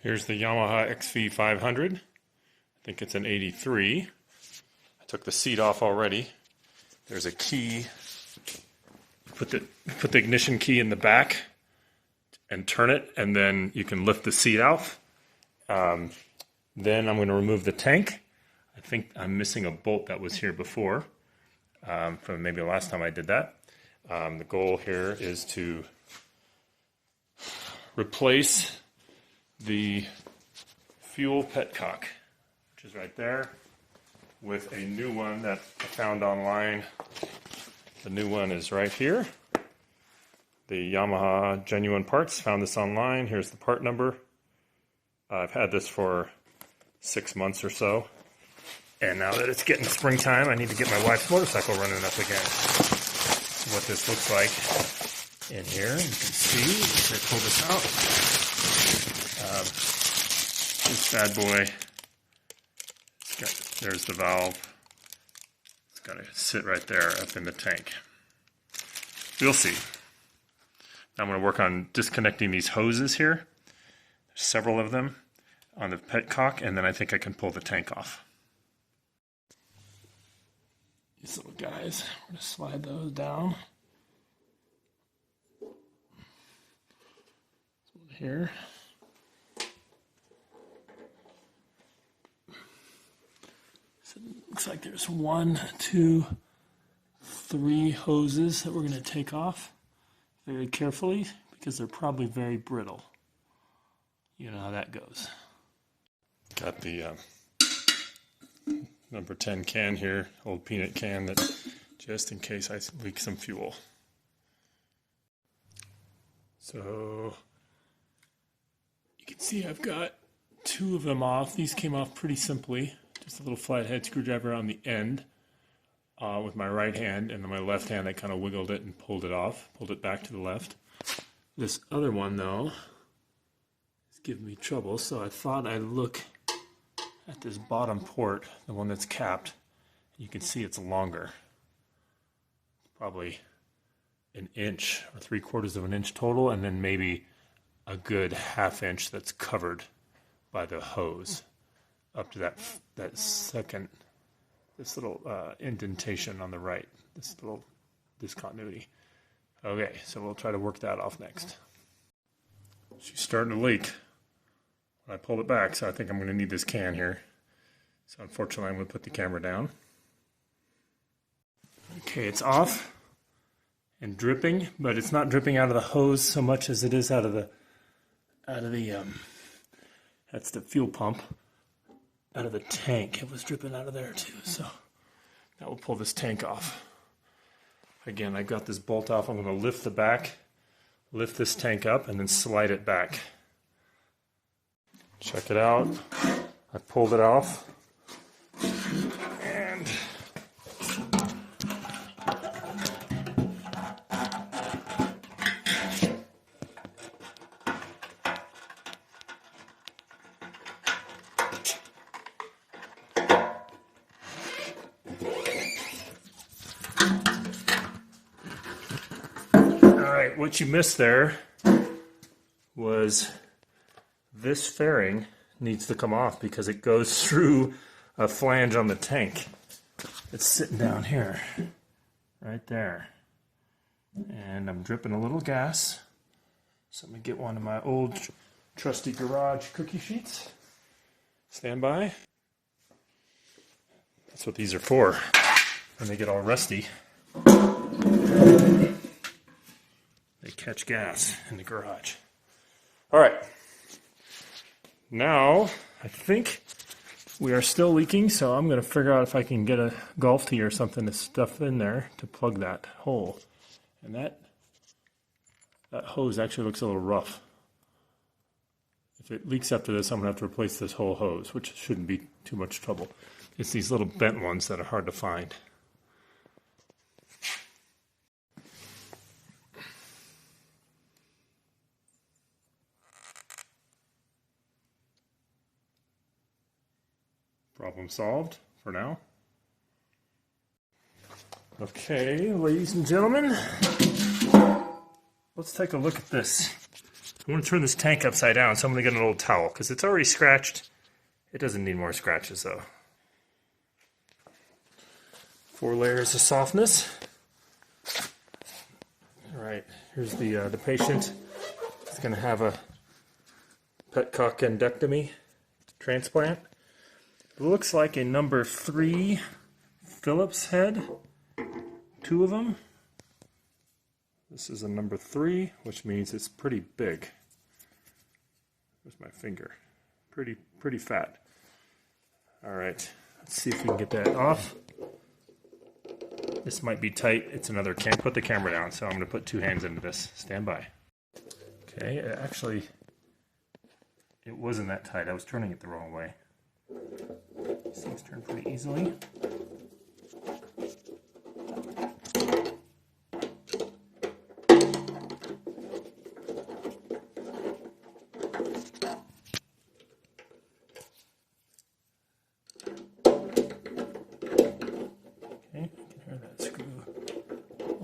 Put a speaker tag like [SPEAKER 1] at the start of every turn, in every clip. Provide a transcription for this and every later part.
[SPEAKER 1] Here's the Yamaha XV500. I think it's an 83. I took the seat off already. There's a key. Put the ignition key in the back and turn it, and then you can lift the seat off. Then I'm going to remove the tank. I think I'm missing a bolt that was here before from maybe the last time I did that. The goal here is to replace the fuel petcock, which is right there, with a new one that I found online. The new one is right here. The Yamaha Genuine Parts, found this online. Here's the part number. I've had this for 6 months or so. And now that it's getting springtime, I need to get my wife's motorcycle running up again. This is what this looks like in here. You can see, if I pull this out, this bad boy, there's the valve. It's got to sit right there up in the tank. You'll see. Now I'm going to work on disconnecting these hoses here. There's several of them on the petcock, and then I think I can pull the tank off. These little guys, we're going to slide those down. Here. So it looks like there's 1, 2, 3 hoses that we're going to take off very carefully because they're probably very brittle. You know how that goes. Got the number 10 can here, old peanut can, that just in case I leak some fuel. So you can see I've got 2 of them off. These came off pretty simply. Just a little flathead screwdriver on the end with my right hand, and then my left hand I kind of wiggled it and pulled it off, pulled it back to the left. This other one though is giving me trouble, so I thought I'd look at this bottom port, the one that's capped. You can see it's longer. Probably an inch or 3/4 of an inch total, and then maybe a good 1/2 inch that's covered by the hose up to that second, this little indentation on the right, this little discontinuity. Okay, so we'll try to work that off next. She's starting to leak. I pulled it back, so I think I'm going to need this can here. So unfortunately, I'm going to put the camera down. Okay, it's off and dripping, but it's not dripping out of the hose so much as it is out of the that's the fuel pump, out of the tank. It was dripping out of there too, so now we'll pull this tank off. Again, I got this bolt off. I'm going to lift the back, lift this tank up, and then slide it back. Check it out. I pulled it off. And alright, what you missed there was this fairing needs to come off because it goes through a flange on the tank. It's sitting down here, right there. And I'm dripping a little gas. So I'm going to get one of my old trusty garage cookie sheets. Stand by. That's what these are for. When they get all rusty, they catch gas in the garage. All right. Now, I think we are still leaking, so I'm going to figure out if I can get a golf tee or something to stuff in there to plug that hole. And that hose actually looks a little rough. If it leaks after this, I'm going to have to replace this whole hose, which shouldn't be too much trouble. It's these little bent ones that are hard to find. Problem solved for now. Okay, ladies and gentlemen, let's take a look at this I want to turn this tank upside down, so I'm going to get an old towel, because it's already scratched. It doesn't need more scratches, though. 4 layers of softness. All right, here's the patient. He's going to have a Petcock endectomy transplant. It looks like a number 3 Phillips head. 2 of them. This is a number 3, which means it's pretty big. Where's my finger? Pretty fat. All right, let's see if we can get that off. This might be tight. It's another can't put the camera down, so I'm going to put 2 hands into this. Stand by. Okay, actually, it wasn't that tight. I was turning it the wrong way. These things turn pretty easily.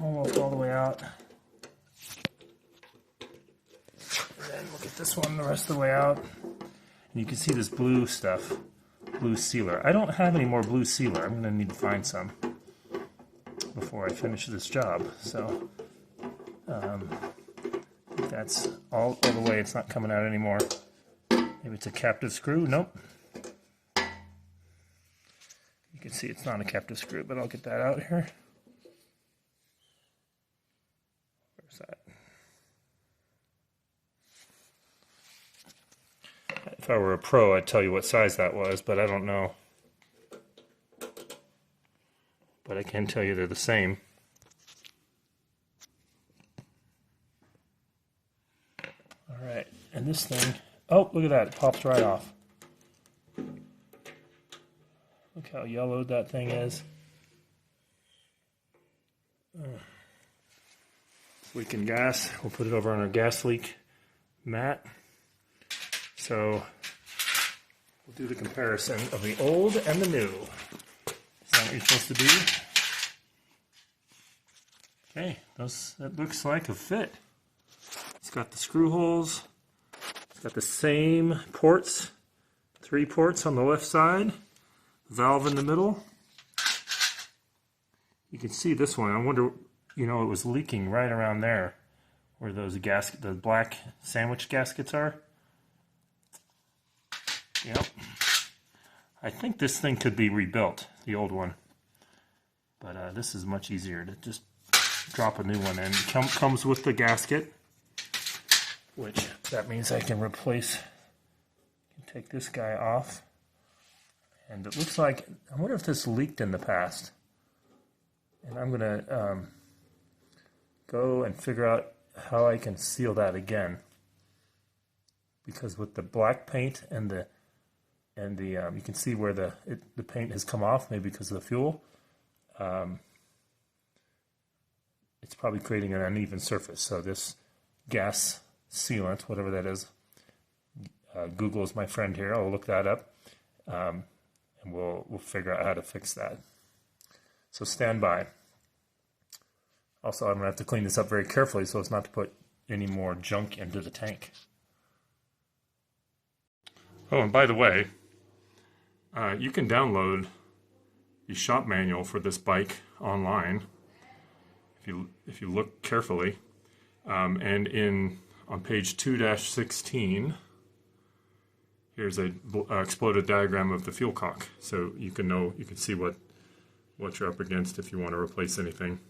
[SPEAKER 1] Almost all the way out. And then we'll get this one the rest of the way out. And you can see this blue stuff, blue sealer. I don't have any more blue sealer. I'm going to need to find some before I finish this job. So that's all the way. It's not coming out anymore. Maybe it's a captive screw. Nope. You can see it's not a captive screw, but I'll get that out here. That. If I were a pro, I'd tell you what size that was, but I don't know. But I can tell you they're the same. All right, and this thing, oh, look at that, it pops right off. Look how yellowed that thing is. Leaking gas. We'll put it over on our gas leak mat. So we'll do the comparison of the old and the new. Is that what you're supposed to do? Okay, that looks like a fit. It's got the screw holes. It's got the same ports, 3 ports on the left side, valve in the middle. You can see this one. I wonder, you know, it was leaking right around there where those the black sandwich gaskets are. Yep. I think this thing could be rebuilt, the old one. But this is much easier to just drop a new one in. It comes with the gasket, which that means I can take this guy off. And it looks like, I wonder if this leaked in the past. And I'm going to go and figure out how I can seal that again, because with the black paint and the you can see where the paint has come off, maybe because of the fuel. It's probably creating an uneven surface. So this gas sealant, whatever that is, Google is my friend here. I'll look that up, and we'll figure out how to fix that. So stand by. Also, I'm going to have to clean this up very carefully so as not to put any more junk into the tank. Oh, and by the way, you can download the shop manual for this bike online if you look carefully. And on page 2-16, here's a exploded diagram of the fuel cock, so you can see what you're up against if you want to replace anything.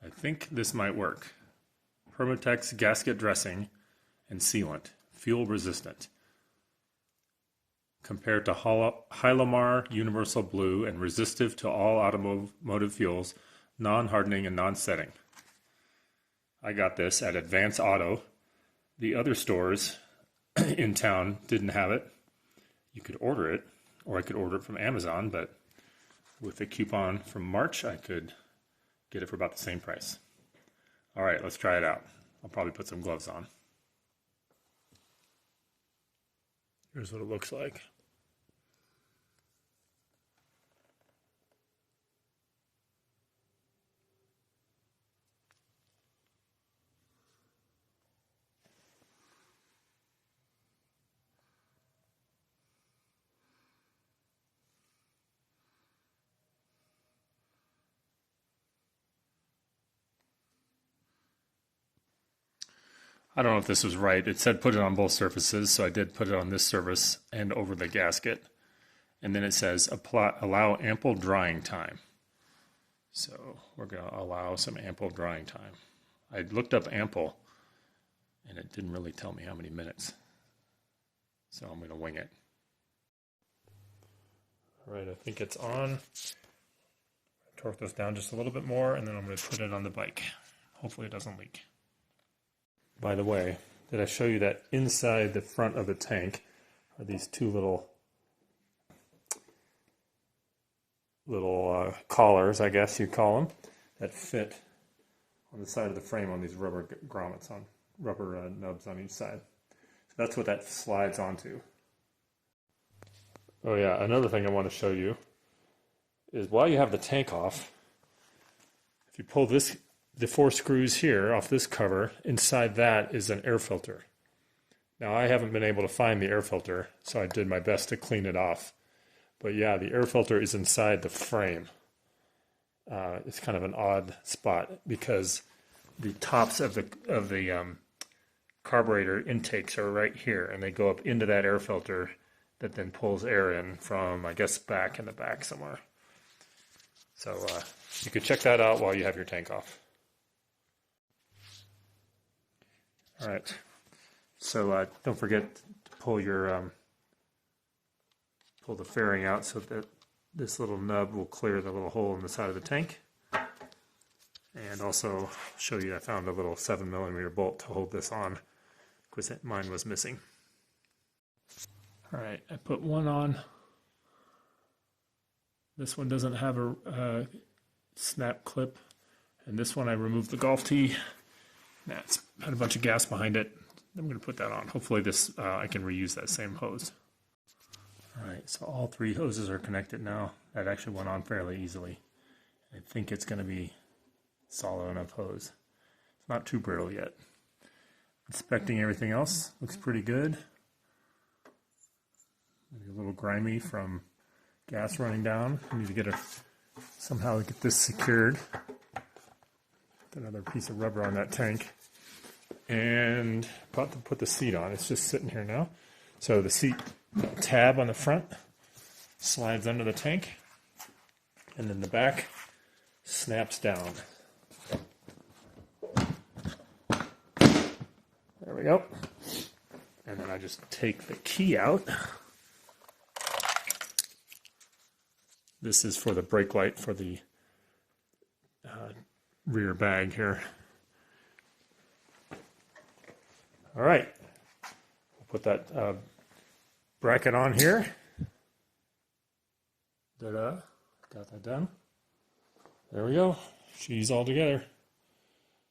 [SPEAKER 1] I think this might work. Permatex gasket dressing and sealant, fuel resistant. Compared to Hylamar Universal Blue and resistive to all automotive fuels, non-hardening and non-setting. I got this at Advance Auto. The other stores in town didn't have it. You could order it, or I could order it from Amazon, but with a coupon from March, I could get it for about the same price. All right, let's try it out. I'll probably put some gloves on. Here's what it looks like. I don't know if this was right. It said put it on both surfaces, so I did put it on this surface and over the gasket. And then it says allow ample drying time. So we're going to allow some ample drying time. I looked up ample, and it didn't really tell me how many minutes. So I'm going to wing it. All right, I think it's on. Torque this down just a little bit more, and then I'm going to put it on the bike. Hopefully it doesn't leak. By the way, did I show you that inside the front of the tank are these two little collars, I guess you'd call them, that fit on the side of the frame on these rubber grommets, on rubber nubs on each side. So that's what that slides onto. Oh yeah, another thing I want to show you is while you have the tank off, if you pull the 4 screws here off this cover, inside that is an air filter. Now I haven't been able to find the air filter, so I did my best to clean it off. But yeah, the air filter is inside the frame. It's kind of an odd spot because the tops of the carburetor intakes are right here, and they go up into that air filter that then pulls air in from, I guess, back in the back somewhere. So you could check that out while you have your tank off. All right, so don't forget to pull your pull the fairing out so that this little nub will clear the little hole in the side of the tank. And also show you I found a little 7mm bolt to hold this on because mine was missing. All right, I put one on. This one doesn't have a snap clip, and this one I removed the golf tee. That's had a bunch of gas behind it. I'm going to put that on. Hopefully this I can reuse that same hose. All right, so all 3 hoses are connected now. That actually went on fairly easily. I think it's going to be solid enough hose. It's not too brittle yet. Inspecting everything else, looks pretty good. Maybe a little grimy from gas running down. I need to get somehow get this secured. Put another piece of rubber on that tank. And about to put the seat on. It's just sitting here now. So the seat tab on the front slides under the tank, and then the back snaps down. There we go. And then I just take the key out. This is for the brake light for the rear bag here. All right, we'll put that bracket on here. Ta-da, got that done. There we go. She's all together.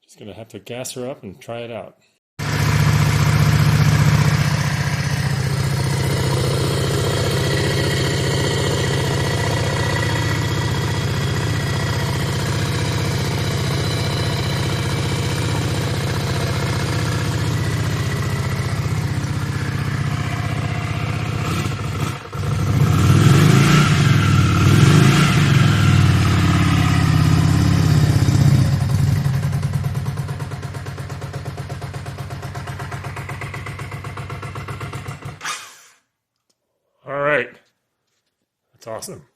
[SPEAKER 1] Just gonna have to gas her up and try it out. All right, that's awesome.